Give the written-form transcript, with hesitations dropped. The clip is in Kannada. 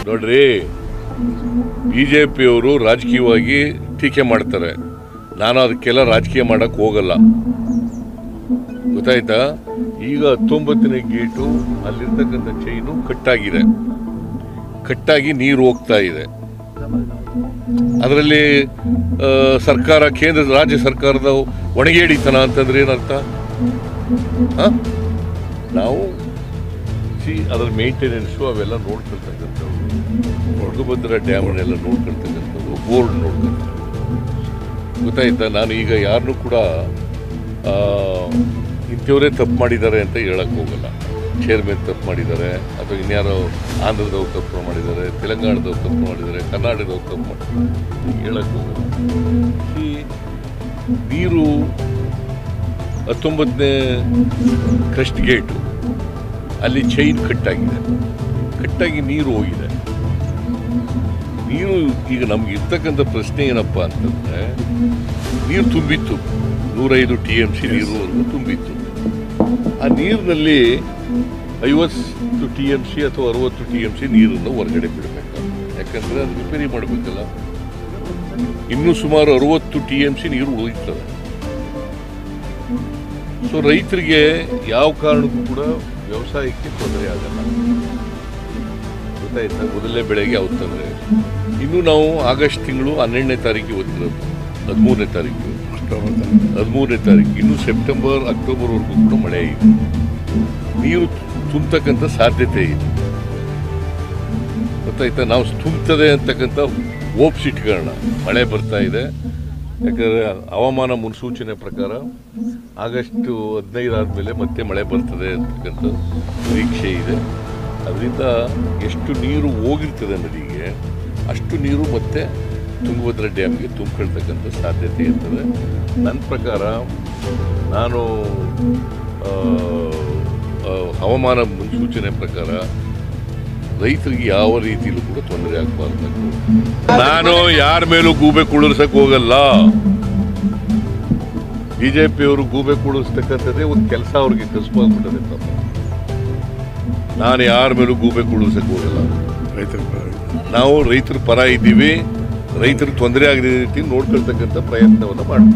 ನೋಡ್ರಿ, ಬಿಜೆಪಿಯವರು ರಾಜಕೀಯವಾಗಿ ಟೀಕೆ ಮಾಡ್ತಾರೆ. ನಾನು ಅದಕ್ಕೆಲ್ಲ ರಾಜಕೀಯ ಮಾಡಕ್ಕೆ ಹೋಗಲ್ಲ, ಗೊತ್ತಾಯ್ತಾ. ಈಗ 19ನೇ ಗೇಟು ಅಲ್ಲಿರ್ತಕ್ಕಂಥ ಚೈನು ಕಟ್ಟಾಗಿ ನೀರು ಹೋಗ್ತಾ ಇದೆ. ಅದರಲ್ಲಿ ಸರ್ಕಾರ, ರಾಜ್ಯ ಸರ್ಕಾರದ ಒಣಗೇಡಿತನ ಅಂತಂದ್ರೆ ಏನರ್ಥ? ನಾವು ಅದರ ಮೇಂಟೆನೆನ್ಸು ಅವೆಲ್ಲ ನೋಡ್ಕೊಳ್ತಕ್ಕಂಥವ್ರು, ತುಂಗಭದ್ರಾ ಡ್ಯಾಮನ್ನೆಲ್ಲ ನೋಡ್ಕೊಳ್ತಕ್ಕಂಥವ್ರು, ಬೋರ್ಡ್ ನೋಡ್ಕೊಳ್ತಾರೆ, ಗೊತ್ತಾಯ್ತಾ. ನಾನು ಈಗ ಯಾರನ್ನೂ ಕೂಡ ಇಂಥವರೇ ತಪ್ಪು ಮಾಡಿದ್ದಾರೆ ಅಂತ ಹೇಳಕ್ಕೆ ಹೋಗಲ್ಲ. ಚೇರ್ಮನ್ ತಪ್ಪು ಮಾಡಿದ್ದಾರೆ, ಅಥವಾ ಇನ್ಯಾರೋ ಆಂಧ್ರದವ್ರು ತಪ್ಪು ಮಾಡಿದ್ದಾರೆ, ತೆಲಂಗಾಣದವ್ರು ತಪ್ಪು ಮಾಡಿದ್ದಾರೆ, ಕರ್ನಾಟಕದವ್ರು ತಪ್ಪು ಮಾಡಿದ್ದಾರೆ ಹೇಳಕ್ಕೆ ಹೋಗಲ್ಲ. ಈ ನೀರು 19ನೇ ಕ್ರಸ್ಟ್ ಗೇಟು ಅಲ್ಲಿ ಚೈನ್ ಕಟ್ಟಾಗಿ ನೀರು ಹೋಗಿದೆ. ನೀರು ಈಗ ನಮ್ಗೆ ಇರ್ತಕ್ಕಂಥ ಪ್ರಶ್ನೆ ಏನಪ್ಪ ಅಂತಂದ್ರೆ, ನೀರು ತುಂಬಿತ್ತು, 105 TMC ನೀರುವರೆಗೂ ತುಂಬಿತ್ತು. ಆ ನೀರಿನಲ್ಲಿ 50 TMC ಅಥವಾ 60 TMC ನೀರನ್ನು ಹೊರಗಡೆ ಬಿಡಬೇಕು, ಯಾಕಂದ್ರೆ ಅದು ರಿಪೇರಿ ಮಾಡಬೇಕಲ್ಲ. ಇನ್ನೂ ಸುಮಾರು 60 TMC ನೀರು ಉಳಿತದೆ. ಸೊ ರೈತರಿಗೆ ಯಾವ ಕಾರಣಕ್ಕೂ ಕೂಡ ವ್ಯವಸಾಯಕ್ಕೆ ತೊಂದರೆ ಆಗಲ್ಲ, ಗೊತ್ತಾಯ್ತಾ. ಮೊದಲನೇ ಬೆಳೆಗೆ ಯಾವ ತೊಂದರೆ. ಇನ್ನು ನಾವು ಆಗಸ್ಟ್ ತಿಂಗಳು 12ನೇ ತಾರೀಕಿಗೆ ಓದ್ತಿರೋದು, 13ನೇ ತಾರೀಕು, ಇನ್ನು ಸೆಪ್ಟೆಂಬರ್ ಅಕ್ಟೋಬರ್ವರೆಗೂ ಕೂಡ ಮಳೆ ಇದೆ, ನೀರು ತುಂಬತಕ್ಕಂಥ ಸಾಧ್ಯತೆ ಇದೆ, ಗೊತ್ತಾಯ್ತಾ. ನಾವು ತುಂಬುತ್ತದೆ ಅಂತಕ್ಕಂಥ ಹೋಪ್ಸ್ ಇಟ್ಕೊಳ್ಳೋಣ. ಮಳೆ ಬರ್ತಾ ಇದೆ, ಯಾಕಂದರೆ ಹವಾಮಾನ ಮುನ್ಸೂಚನೆ ಪ್ರಕಾರ ಆಗಸ್ಟ್ 15 ಆದಮೇಲೆ ಮತ್ತೆ ಮಳೆ ಬರ್ತದೆ ಅಂತಕ್ಕಂಥ ನಿರೀಕ್ಷೆ ಇದೆ. ಅದರಿಂದ ಎಷ್ಟು ನೀರು ಹೋಗಿರ್ತದೆ ನದಿಗೆ, ಅಷ್ಟು ನೀರು ಮತ್ತೆ ತುಂಗಭದ್ರಾ ಡ್ಯಾಮ್ಗೆ ತುಂಬಿಕೊಳ್ತಕ್ಕಂಥ ಸಾಧ್ಯತೆ ಇರ್ತದೆ. ನನ್ನ ಪ್ರಕಾರ ನಾನು ಹವಾಮಾನ ಮುನ್ಸೂಚನೆ ಪ್ರಕಾರ ರೈತರಿಗೆ ಯಾವ ರೀತಿಯಲ್ಲೂ ಕೂಡ ತೊಂದರೆ ಆಗಬಾರ್ದು. ನಾನು ಯಾರ ಮೇಲೂ ಗೂಬೆ ಕುಳಿಸಕ್ಕೆ ಹೋಗಲ್ಲ. ಬಿಜೆಪಿಯವರು ಗೂಬೆ ಕುಳಿಸ್ತಕ್ಕಂಥದ್ದೇ ಒಂದು ಕೆಲಸ, ಅವ್ರಿಗೆ ಕಸ್ಬಾಗ್ಬಿಟ್ಟದೆ ತಪ್ಪ. ನಾನು ಯಾರ ಮೇಲೂ ಗೂಬೆ ಕುಳಿಸಕ್ಕೆ ಹೋಗಲ್ಲ. ನಾವು ರೈತರ ಪರ ಇದ್ದೀವಿ, ರೈತರಿಗೆ ತೊಂದರೆ ಆಗದ ರೀತಿ ನೋಡ್ಕೊಳ್ತಕ್ಕಂಥ ಪ್ರಯತ್ನವನ್ನು ಮಾಡ್ತೀವಿ.